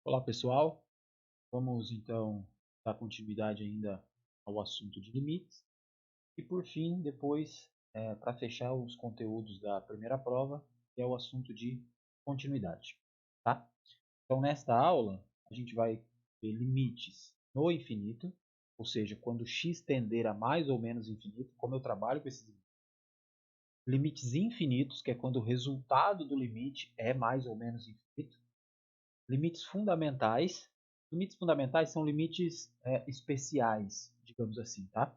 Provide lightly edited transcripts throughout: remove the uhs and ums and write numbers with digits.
Olá pessoal, vamos então dar continuidade ainda ao assunto de limites e por fim, depois, para fechar os conteúdos da primeira prova, que é o assunto de continuidade, tá? Então nesta aula a gente vai ver limites no infinito, ou seja, quando x tender a mais ou menos infinito, como eu trabalho com esses limites infinitos, que é quando o resultado do limite é mais ou menos infinito. Limites fundamentais. Limites fundamentais são limites especiais, digamos assim, tá?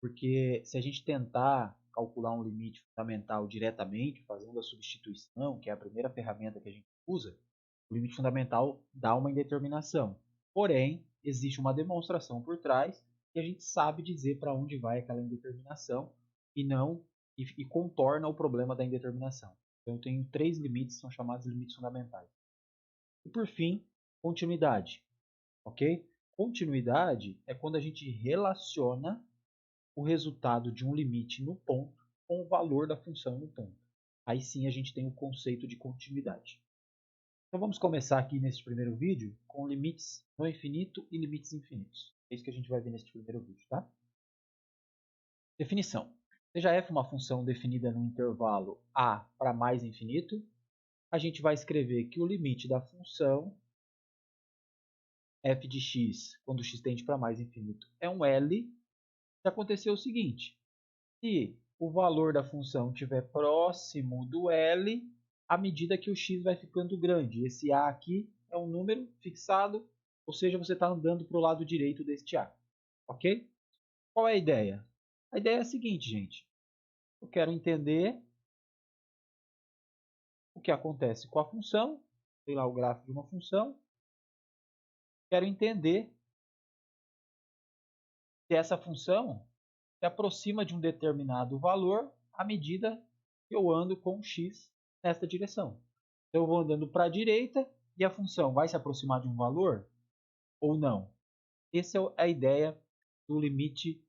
Porque se a gente tentar calcular um limite fundamental diretamente, fazendo a substituição, que é a primeira ferramenta que a gente usa, o limite fundamental dá uma indeterminação. Porém, existe uma demonstração por trás e a gente sabe dizer para onde vai aquela indeterminação e não e contorna o problema da indeterminação. Então, eu tenho três limites, são chamados limites fundamentais. E por fim, continuidade, ok? Continuidade é quando a gente relaciona o resultado de um limite no ponto com o valor da função no ponto. Aí sim a gente tem o conceito de continuidade. Então vamos começar aqui nesse primeiro vídeo com limites no infinito e limites infinitos. É isso que a gente vai ver nesse primeiro vídeo, tá? Definição. Seja f uma função definida no intervalo a para mais infinito, a gente vai escrever que o limite da função f de x, quando x tende para mais infinito, é um L, se acontecer o seguinte: se o valor da função estiver próximo do L, à medida que o x vai ficando grande. Esse A aqui é um número fixado, ou seja, você está andando para o lado direito deste A. Ok? Qual é a ideia? A ideia é a seguinte, gente. Eu quero entender o que acontece com a função, sei lá, o gráfico de uma função. Quero entender se essa função se aproxima de um determinado valor à medida que eu ando com x nesta direção. Então, eu vou andando para a direita e a função vai se aproximar de um valor ou não? Essa é a ideia do limite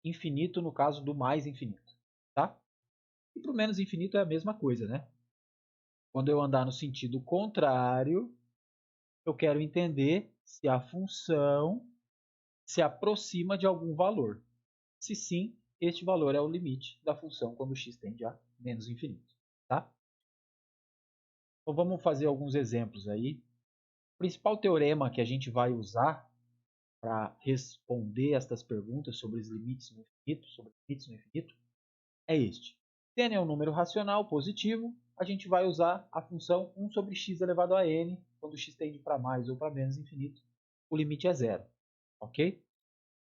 infinito, no caso do mais infinito. Tá? E para o menos infinito é a mesma coisa, né? Quando eu andar no sentido contrário, eu quero entender se a função se aproxima de algum valor. Se sim, este valor é o limite da função quando x tende a menos infinito. Tá? Então vamos fazer alguns exemplos aí. O principal teorema que a gente vai usar para responder estas perguntas sobre os limites no infinito, é este. Se n é um número racional positivo, a gente vai usar a função 1 sobre x elevado a n, quando x tende para mais ou para menos infinito, o limite é zero. Ok?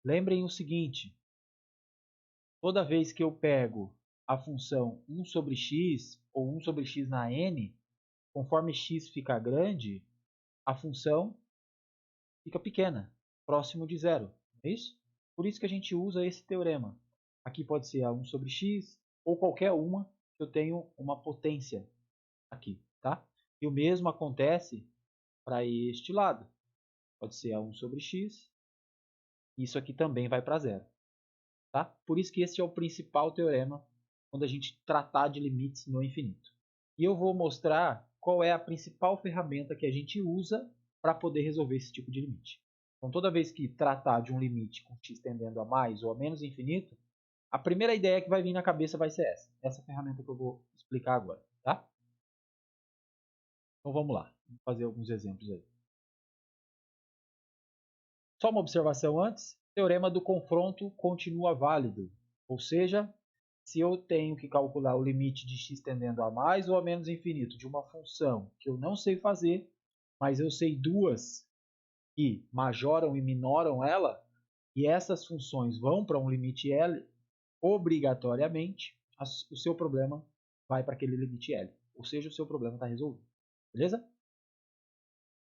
Lembrem o seguinte, toda vez que eu pego a função 1 sobre x ou 1 sobre x na n, conforme x fica grande, a função fica pequena, próximo de zero. É isso? Por isso que a gente usa esse teorema. Aqui pode ser a 1 sobre x ou qualquer uma que eu tenho uma potência aqui. Tá? E o mesmo acontece para este lado. Pode ser a 1 sobre x. Isso aqui também vai para zero. Tá? Por isso que esse é o principal teorema quando a gente tratar de limites no infinito. E eu vou mostrar qual é a principal ferramenta que a gente usa para poder resolver esse tipo de limite. Então, toda vez que tratar de um limite com x tendendo a mais ou a menos infinito, a primeira ideia que vai vir na cabeça vai ser essa ferramenta que eu vou explicar agora. Tá? Então vamos lá, vamos fazer alguns exemplos aí. Só uma observação antes, o teorema do confronto continua válido, ou seja, se eu tenho que calcular o limite de x tendendo a mais ou a menos infinito de uma função que eu não sei fazer, mas eu sei duas que majoram e minoram ela, e essas funções vão para um limite L, obrigatoriamente, o seu problema vai para aquele limite L. Ou seja, o seu problema está resolvido. Beleza?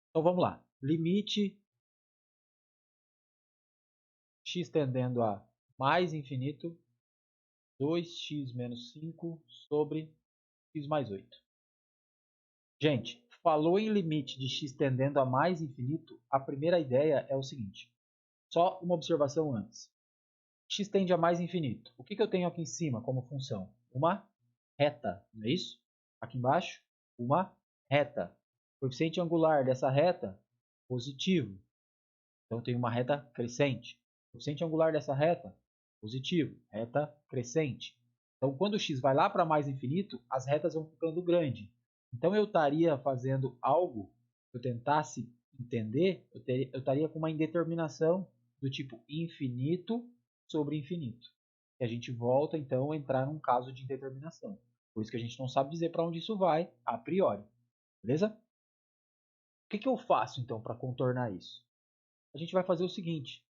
Então vamos lá. Limite x tendendo a mais infinito, 2x menos 5 sobre x mais 8. Gente, falou em limite de x tendendo a mais infinito, a primeira ideia é o seguinte. Só uma observação antes. X tende a mais infinito. O que eu tenho aqui em cima como função? Uma reta, não é isso? Aqui embaixo, uma reta. Coeficiente angular dessa reta, positivo. Então, eu tenho uma reta crescente. Coeficiente angular dessa reta, positivo. Reta crescente. Então, quando o x vai lá para mais infinito, as retas vão ficando grandes. Então, eu estaria fazendo algo, se eu tentasse entender, eu estaria com uma indeterminação do tipo infinito sobre infinito. E a gente volta, então, a entrar num caso de indeterminação. Por isso que a gente não sabe dizer para onde isso vai, a priori. Beleza? O que eu faço, então, para contornar isso? A gente vai fazer o seguinte.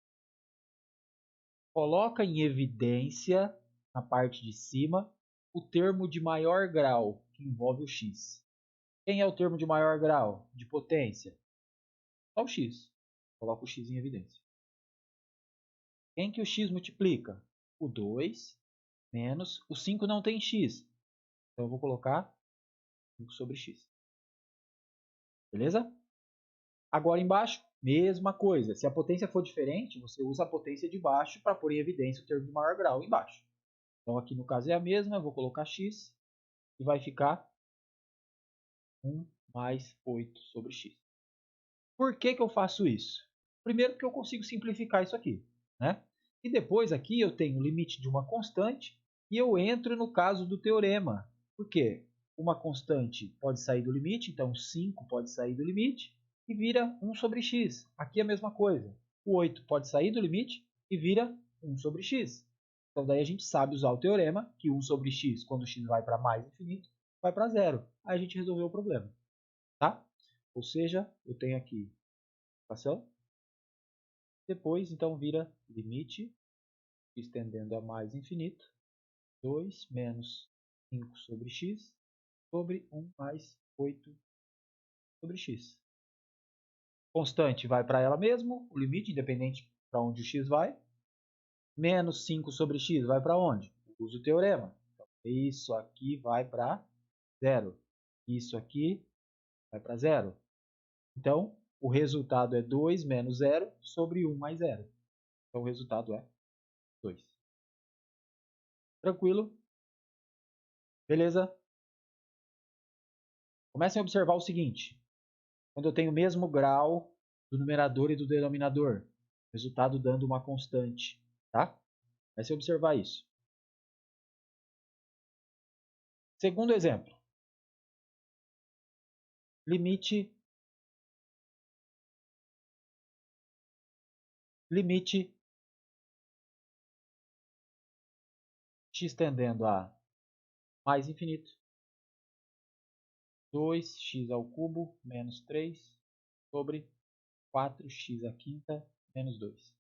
Coloca em evidência, na parte de cima, o termo de maior grau, que envolve o x. Quem é o termo de maior grau de potência? Só o x. Coloca o x em evidência. Quem que o x multiplica? O 2 menos... O 5 não tem x. Então, eu vou colocar 5 sobre x. Beleza? Agora, embaixo, mesma coisa. Se a potência for diferente, você usa a potência de baixo para pôr em evidência o termo de maior grau embaixo. Então, aqui no caso é a mesma. Eu vou colocar x e vai ficar 1 mais 8 sobre x. Por que eu faço isso? Primeiro porque eu consigo simplificar isso aqui, né? E depois aqui eu tenho o limite de uma constante e eu entro no caso do teorema. Por quê? Uma constante pode sair do limite, então 5 pode sair do limite e vira 1 sobre x. Aqui é a mesma coisa. O 8 pode sair do limite e vira 1 sobre x. Então daí a gente sabe usar o teorema que 1 sobre x, quando x vai para mais infinito, vai para zero. Aí a gente resolveu o problema. Tá? Ou seja, eu tenho aqui equação. Depois, então, vira limite, estendendo a mais infinito, 2 menos 5 sobre x, sobre 1 mais 8 sobre x. Constante vai para ela mesmo, o limite, independente para onde o x vai. Menos 5 sobre x vai para onde? Usa o teorema. Então, isso aqui vai para zero. Isso aqui vai para zero. Então, o resultado é 2 menos 0 sobre 1 mais 0. Então, o resultado é 2. Tranquilo? Beleza? Comecem a observar o seguinte. Quando eu tenho o mesmo grau do numerador e do denominador, resultado dando uma constante. Tá? Comecem a observar isso. Segundo exemplo. Limite x tendendo a mais infinito. 2x ao cubo menos 3 sobre 4x à quinta menos 2.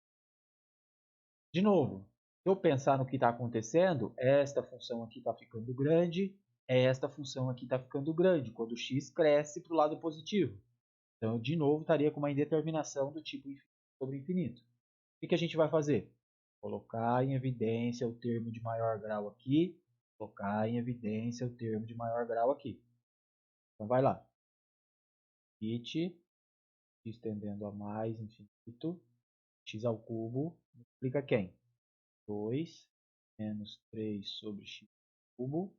De novo, se eu pensar no que está acontecendo, esta função aqui está ficando grande, esta função aqui está ficando grande, quando o x cresce para o lado positivo. Então, de novo, estaria com uma indeterminação do tipo infinito sobre infinito. O que a gente vai fazer? Colocar em evidência o termo de maior grau aqui, colocar em evidência o termo de maior grau aqui. Então, vai lá. Limite, x tendendo a mais infinito, x ao cubo, multiplica quem? 2 menos 3 sobre x ao cubo.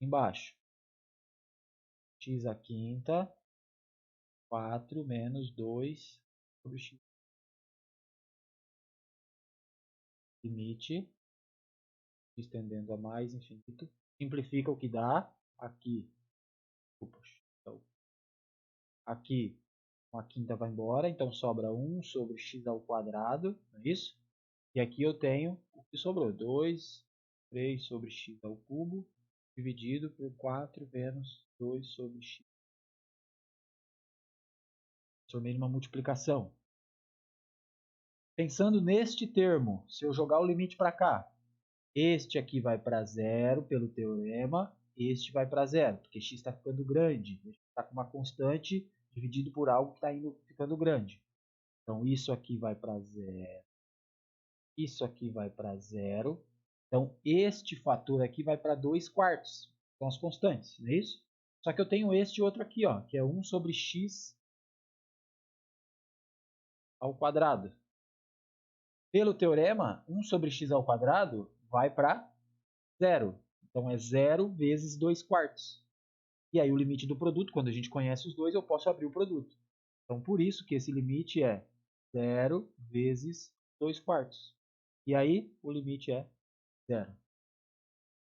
Embaixo, x à quinta, 4 menos 2 sobre x. Limite, x tendendo a mais infinito. Simplifica o que dá. Aqui, então, aqui a quinta vai embora, então sobra 1 sobre x ao quadrado, não é isso? E aqui eu tenho o que sobrou, 2, 3 sobre x ao cubo, dividido por 4 menos 2 sobre x. Transformei numa multiplicação. Pensando neste termo, se eu jogar o limite para cá, este aqui vai para zero pelo teorema, este vai para zero, porque x está ficando grande, está com uma constante dividido por algo que está ficando grande. Então, isso aqui vai para zero, isso aqui vai para zero. Então, este fator aqui vai para 2 quartos, são as constantes, não é isso? Só que eu tenho este outro aqui, ó, que é 1 sobre x ao quadrado. Pelo teorema, 1 sobre x ao quadrado vai para zero. Então, é 0 vezes 2 quartos. E aí o limite do produto, quando a gente conhece os dois, eu posso abrir o produto. Então, por isso que esse limite é 0 vezes 2 quartos. E aí, o limite é 0.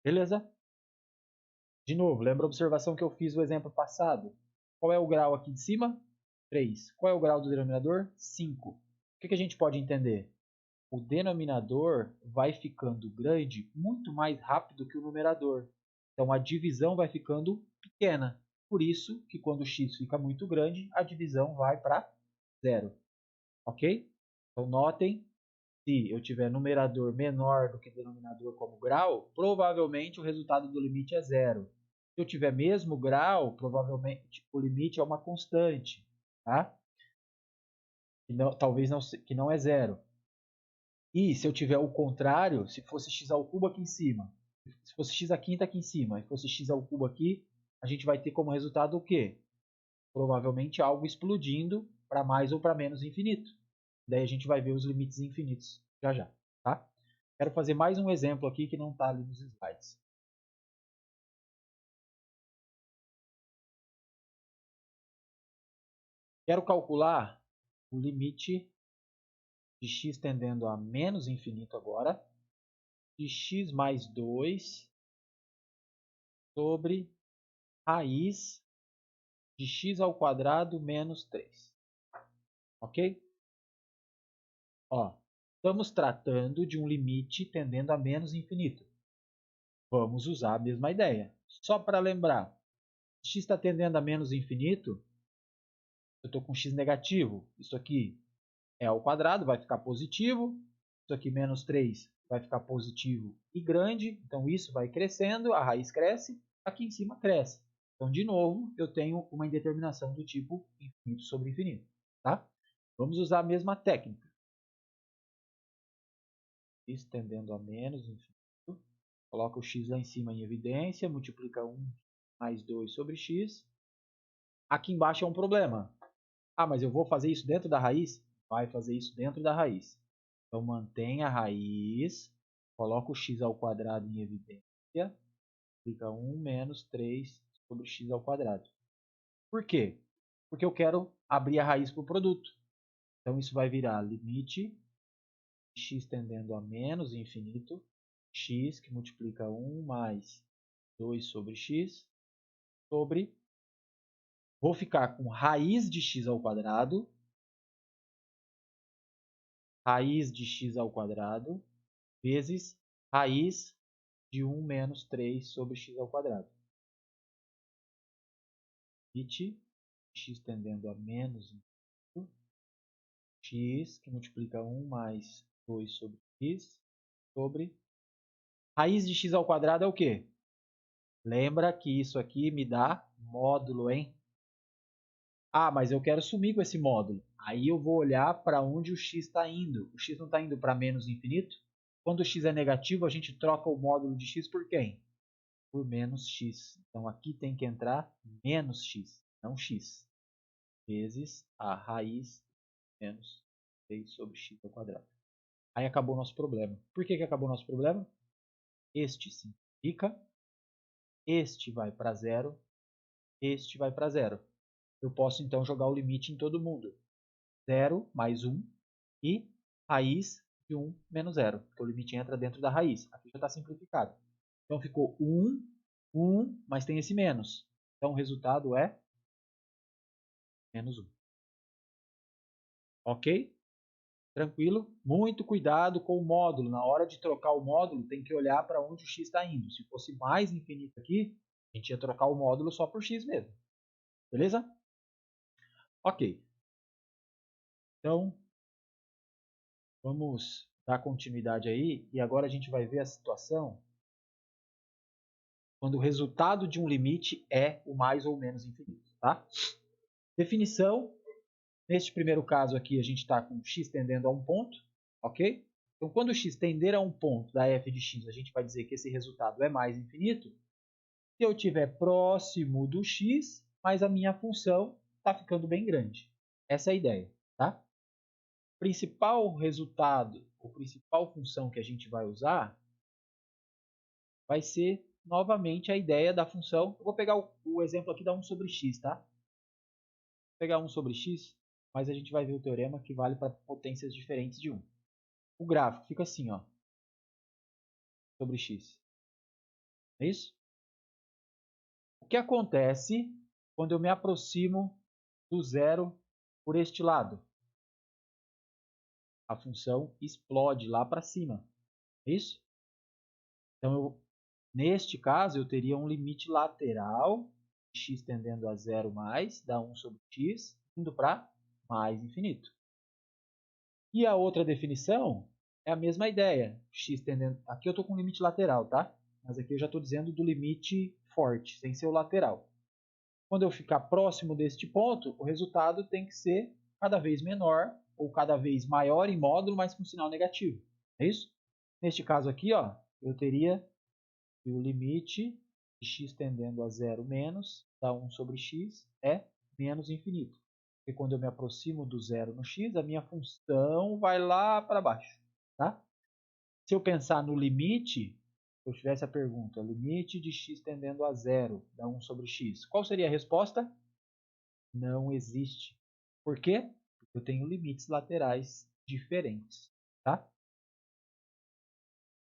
Beleza? De novo, lembra a observação que eu fiz no exemplo passado? Qual é o grau aqui de cima? 3. Qual é o grau do denominador? 5. O que a gente pode entender? O denominador vai ficando grande muito mais rápido que o numerador. Então, a divisão vai ficando pequena. Por isso que quando x fica muito grande, a divisão vai para 0. Ok? Então, notem, se eu tiver numerador menor do que denominador como grau, provavelmente o resultado do limite é 0. Se eu tiver mesmo grau, provavelmente o limite é uma constante. Tá? Talvez não, que não é 0. E se eu tiver o contrário, se fosse x ao cubo aqui em cima, se fosse x à quinta aqui em cima e fosse x ao cubo aqui, a gente vai ter como resultado o quê? Provavelmente algo explodindo para mais ou para menos infinito. Daí a gente vai ver os limites infinitos já já, tá? Quero fazer mais um exemplo aqui que não está ali nos slides. Quero calcular o limite de x tendendo a menos infinito agora, de x mais 2 sobre raiz de x ao quadrado menos 3. Ok? Ó, estamos tratando de um limite tendendo a menos infinito. Vamos usar a mesma ideia. Só para lembrar, x está tendendo a menos infinito, eu estou com x negativo. Isso aqui é ao quadrado, vai ficar positivo. Isso aqui, menos 3, vai ficar positivo e grande. Então, isso vai crescendo, a raiz cresce, aqui em cima cresce. Então, de novo, eu tenho uma indeterminação do tipo infinito sobre infinito. Tá? Vamos usar a mesma técnica. X tendendo a menos infinito. Coloca o x lá em cima em evidência, multiplica 1 mais 2 sobre x. Aqui embaixo é um problema. Ah, mas eu vou fazer isso dentro da raiz? Vai fazer isso dentro da raiz. Então, mantém a raiz, coloca o x ao quadrado em evidência, multiplica 1 menos 3 sobre x ao quadrado. Por quê? Porque eu quero abrir a raiz para o produto. Então, isso vai virar limite de x tendendo a menos infinito, x que multiplica 1 mais 2 sobre x, sobre, vou ficar com raiz de x ao quadrado, vezes raiz de 1 menos 3 sobre x ao quadrado. Limite x tendendo a menos infinito, x que multiplica 1 mais 2 sobre x, sobre raiz de x ao quadrado é o quê? Lembra que isso aqui me dá módulo, hein? Ah, mas eu quero sumir com esse módulo. Aí eu vou olhar para onde o x está indo. O x não está indo para menos infinito? Quando o x é negativo, a gente troca o módulo de x por quem? Por menos x. Então aqui tem que entrar menos x, não x, vezes a raiz menos 3 sobre x ao quadrado. Aí acabou o nosso problema. Por que acabou o nosso problema? Este simplifica, este vai para zero, este vai para zero. Eu posso então jogar o limite em todo mundo. 0 mais 1 e raiz de 1 menos 0. Porque o limite entra dentro da raiz. Aqui já está simplificado. Então ficou 1, 1, mas tem esse menos. Então o resultado é menos 1. Ok? Tranquilo? Muito cuidado com o módulo. Na hora de trocar o módulo, tem que olhar para onde o x está indo. Se fosse mais infinito aqui, a gente ia trocar o módulo só por x mesmo. Beleza? Ok. Então, vamos dar continuidade aí. E agora a gente vai ver a situação quando o resultado de um limite é o mais ou menos infinito. Tá? Definição. Neste primeiro caso aqui, a gente está com x tendendo a um ponto. Ok? Então, quando x tender a um ponto da f de x, a gente vai dizer que esse resultado é mais infinito. Se eu estiver próximo do x, mas a minha função está ficando bem grande. Essa é a ideia. Tá? O principal resultado, a principal função que a gente vai usar vai ser novamente a ideia da função. Eu vou pegar o exemplo aqui da 1 sobre x, tá? Vou pegar 1 sobre x, mas a gente vai ver o teorema que vale para potências diferentes de 1. O gráfico fica assim, ó, sobre x. É isso? O que acontece quando eu me aproximo do zero por este lado? A função explode lá para cima. É isso? Então, neste caso, eu teria um limite lateral, x tendendo a zero mais, dá 1 sobre x, indo para mais infinito. E a outra definição é a mesma ideia. X tendendo... Aqui eu estou com limite lateral, tá? Mas aqui eu já estou dizendo do limite forte, sem ser o lateral. Quando eu ficar próximo deste ponto, o resultado tem que ser cada vez menor ou cada vez maior em módulo, mas com sinal negativo. É isso? Neste caso aqui, ó, eu teria que o limite de x tendendo a zero menos da 1 sobre x é menos infinito. Porque quando eu me aproximo do zero no x, a minha função vai lá para baixo. Tá? Se eu pensar no limite, se eu tivesse a pergunta, limite de x tendendo a zero da 1 sobre x, qual seria a resposta? Não existe. Por quê? Porque eu tenho limites laterais diferentes. Tá?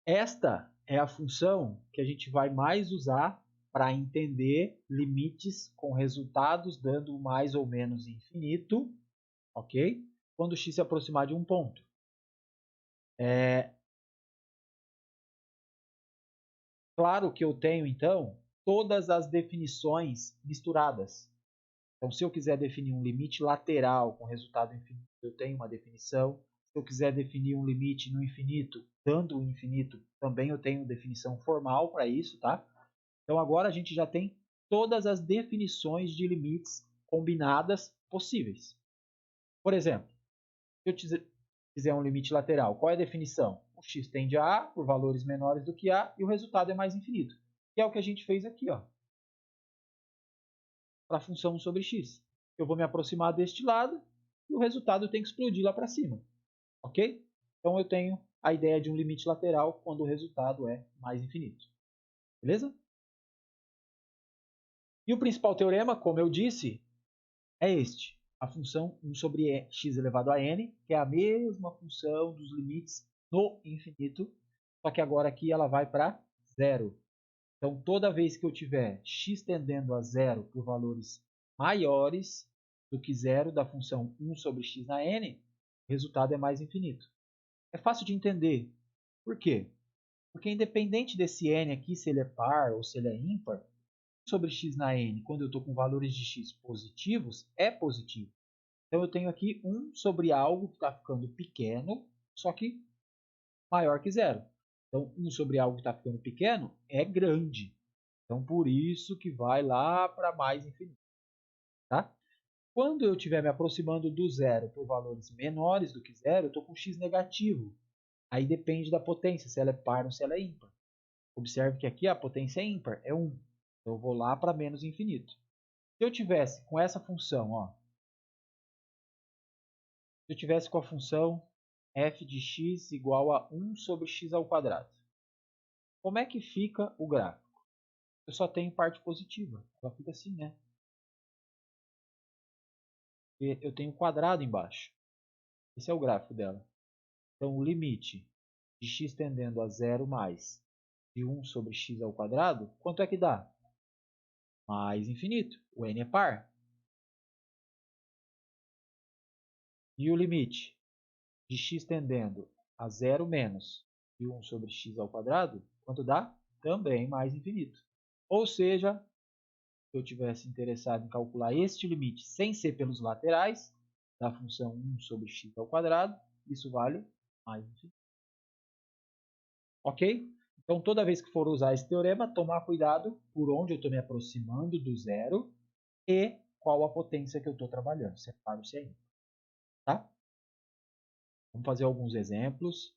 Esta é a função que a gente vai mais usar para entender limites com resultados dando mais ou menos infinito, ok? Quando x se aproximar de um ponto. Claro que eu tenho, então, todas as definições misturadas. Então, se eu quiser definir um limite lateral com resultado infinito, eu tenho uma definição. Se eu quiser definir um limite no infinito, dando o infinito, também eu tenho definição formal para isso, tá? Então, agora a gente já tem todas as definições de limites combinadas possíveis. Por exemplo, se eu quiser um limite lateral, qual é a definição? O x tende a por valores menores do que a e o resultado é mais infinito. Que é o que a gente fez aqui, ó, para a função 1 sobre x. Eu vou me aproximar deste lado e o resultado tem que explodir lá para cima. Ok? Então eu tenho a ideia de um limite lateral quando o resultado é mais infinito. Beleza? E o principal teorema, como eu disse, é este. A função 1 sobre x elevado a n, que é a mesma função dos limites no infinito, só que agora aqui ela vai para zero. Então, toda vez que eu tiver x tendendo a zero por valores maiores do que zero da função 1 sobre x na n, o resultado é mais infinito. É fácil de entender. Por quê? Porque independente desse n aqui, se ele é par ou se ele é ímpar, sobre x na n, quando eu estou com valores de x positivos, é positivo. Então, eu tenho aqui 1 sobre algo que está ficando pequeno, só que maior que zero. Então, 1 sobre algo que está ficando pequeno é grande. Então, por isso que vai lá para mais infinito. Tá? Quando eu estiver me aproximando do zero por valores menores do que zero, eu estou com x negativo. Aí depende da potência, se ela é par ou se ela é ímpar. Observe que aqui a potência é ímpar, é 1. Então, eu vou lá para menos infinito. Se eu tivesse com essa função, ó, se eu tivesse com a função f de x igual a 1 sobre x ao quadrado, como é que fica o gráfico? Eu só tenho parte positiva. Ela fica assim, né? E eu tenho quadrado embaixo. Esse é o gráfico dela. Então, o limite de x tendendo a zero mais de 1 sobre x ao quadrado, quanto é que dá? Mais infinito. O n é par. E o limite de x tendendo a zero menos de 1 sobre x ao quadrado, quanto dá? Também mais infinito. Ou seja, se eu tivesse interessado em calcular este limite sem ser pelos laterais da função 1 sobre x ao quadrado, isso vale mais infinito. Ok? Então, toda vez que for usar esse teorema, tomar cuidado por onde eu estou me aproximando do zero e qual a potência que eu estou trabalhando, se é par ou se é ímpar. Tá? Vamos fazer alguns exemplos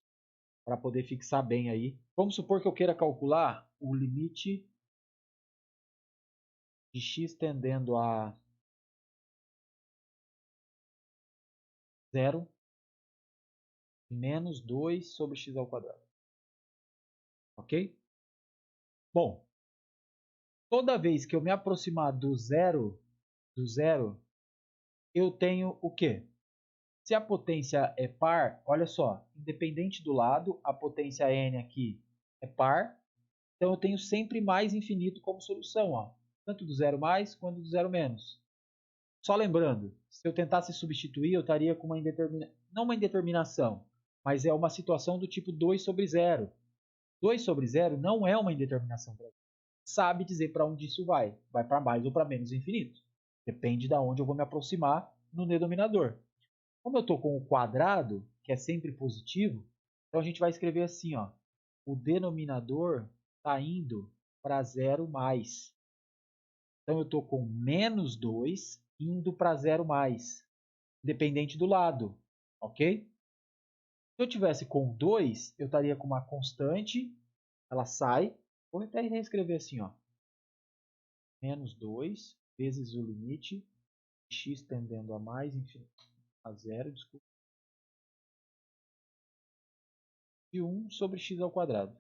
para poder fixar bem aí. Vamos supor que eu queira calcular o limite de x tendendo a zero menos 2 sobre x ao quadrado. Ok? Bom, Toda vez que eu me aproximar do zero, eu tenho o quê? Se a potência é par, olha só, independente do lado, a potência n aqui é par, então eu tenho sempre mais infinito como solução, ó, tanto do zero mais quanto do zero menos. Só lembrando, se eu tentasse substituir, eu estaria com não uma indeterminação, mas é uma situação do tipo 2 sobre 0. 2 sobre 0 não é uma indeterminação. Sabe dizer para onde isso vai. Vai para mais ou para menos infinito. Depende de onde eu vou me aproximar no denominador. Como eu estou com o quadrado, que é sempre positivo, então a gente vai escrever assim, ó, o denominador está indo para 0 mais. Então eu estou com menos 2 indo para 0 mais, dependente do lado, ok? Se eu tivesse com 2, eu estaria com uma constante, ela sai, vou até reescrever assim, ó, menos 2 vezes o limite x tendendo a mais infinito a zero, desculpa, de 1 sobre x ao quadrado.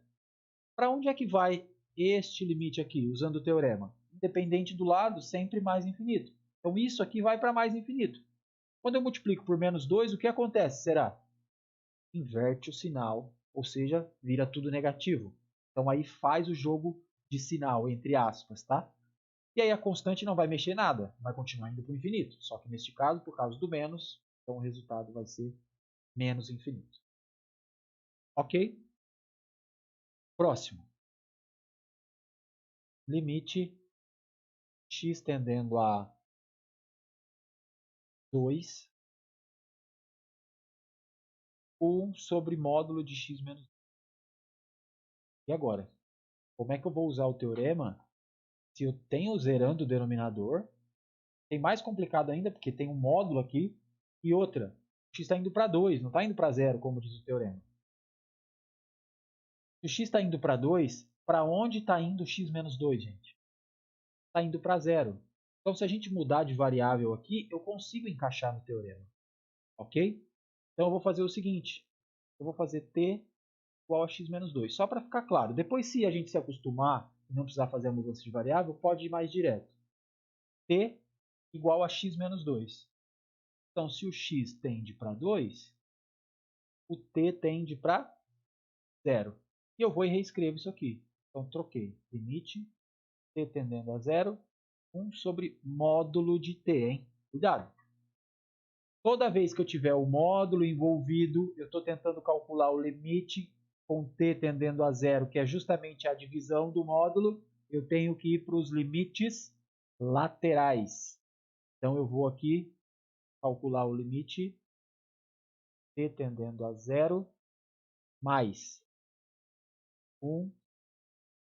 Para onde é que vai este limite aqui, usando o teorema? Independente do lado, sempre mais infinito. Então isso aqui vai para mais infinito. Quando eu multiplico por menos 2, o que acontece? Será? Inverte o sinal, ou seja, vira tudo negativo. Então aí faz o jogo de sinal, entre aspas, tá? E aí a constante não vai mexer nada, vai continuar indo para o infinito. Só que neste caso, por causa do menos, então o resultado vai ser menos infinito. Ok? Próximo. Limite x tendendo a 2, 1 sobre módulo de x menos 1. E agora? Como é que eu vou usar o teorema se eu tenho zerando o denominador? Tem mais complicado ainda, porque tem um módulo aqui e outra. O x está indo para 2, não está indo para 0, como diz o teorema. Se o x está indo para 2, para onde está indo o x menos 2, gente? Está indo para 0. Então, se a gente mudar de variável aqui, eu consigo encaixar no teorema. Ok? Então, eu vou fazer o seguinte. Eu vou fazer t igual a x menos 2. Só para ficar claro. Depois, se a gente se acostumar e não precisar fazer a mudança de variável, pode ir mais direto. T igual a x menos 2. Então, se o x tende para 2, o t tende para 0. E eu vou e reescrevo isso aqui. Então, troquei. Limite t tendendo a 0, 1 sobre módulo de t, hein? Cuidado. Toda vez que eu tiver o módulo envolvido, eu estou tentando calcular o limite com t tendendo a 0, que é justamente a divisão do módulo, eu tenho que ir para os limites laterais. Então, eu vou aqui calcular o limite t tendendo a 0 mais 1.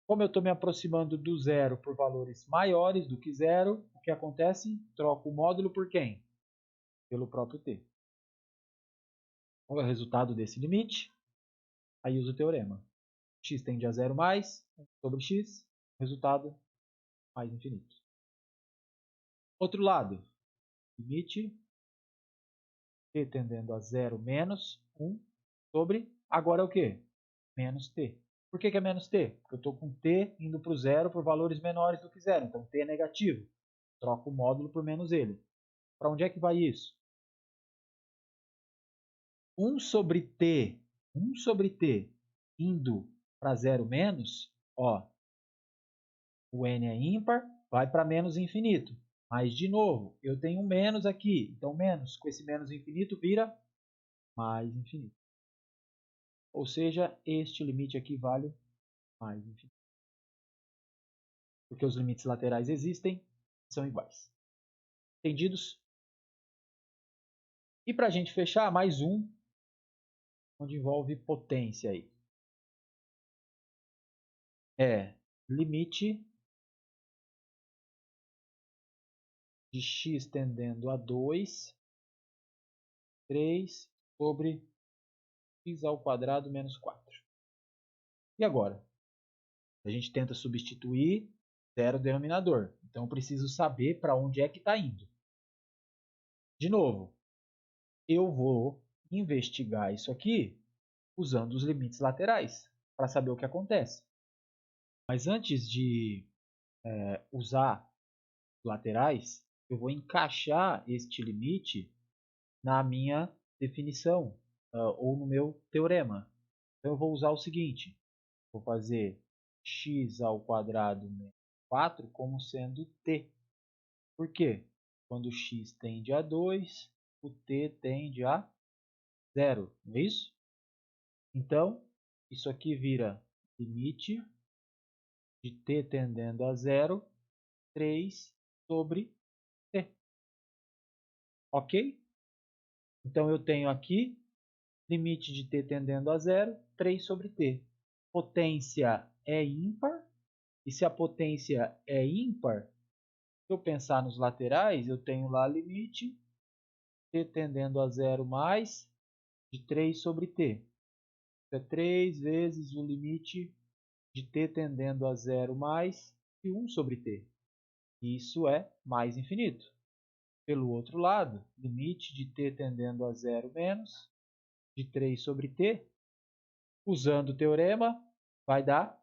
Como eu estou me aproximando do zero por valores maiores do que zero, o que acontece? Troco o módulo por quem? Pelo próprio t. Qual é o resultado desse limite? Aí uso o teorema. X tende a 0 mais 1 sobre x, resultado mais infinito. Outro lado, limite t tendendo a 0 menos 1 sobre, agora é o quê? Menos t. Por que é menos t? Porque eu estou com t indo para o zero por valores menores do que zero, então t é negativo. Troco o módulo por menos ele. Para onde é que vai isso? 1 sobre t indo para 0 menos, ó, o n é ímpar, vai para menos infinito. Mas, de novo, eu tenho um menos aqui. Então, menos com esse menos infinito vira mais infinito. Ou seja, este limite aqui vale mais infinito. Porque os limites laterais existem, são iguais. Entendidos? E para a gente fechar, mais um, onde envolve potência aí. É limite de x tendendo a 2, 3 sobre x ao quadrado menos 4. E agora? A gente tenta substituir zero denominador. Então, eu preciso saber para onde é que está indo. De novo, eu vou investigar isso aqui usando os limites laterais para saber o que acontece. Mas antes de usar laterais, eu vou encaixar este limite na minha definição ou no meu teorema. Então eu vou usar o seguinte, vou fazer x ao quadrado menos 4 como sendo t. Por quê? Quando x tende a 2, o t tende a 0, não é isso? Então, isso aqui vira limite de t tendendo a 0, 3 sobre t. Ok? Então, eu tenho aqui limite de t tendendo a 0, 3 sobre t. Potência é ímpar. E se a potência é ímpar, se eu pensar nos laterais, eu tenho lá limite t tendendo a 0 mais de 3 sobre t. É 3 vezes o limite de t tendendo a 0 mais de 1 sobre t. Isso é mais infinito. Pelo outro lado, limite de t tendendo a 0 menos de 3 sobre t, usando o teorema, vai dar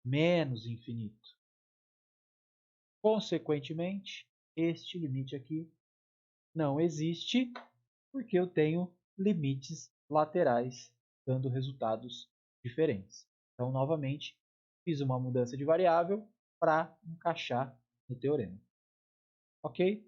menos infinito. Consequentemente, este limite aqui não existe, porque eu tenho limites laterais dando resultados diferentes. Então, novamente, fiz uma mudança de variável para encaixar no teorema. Ok?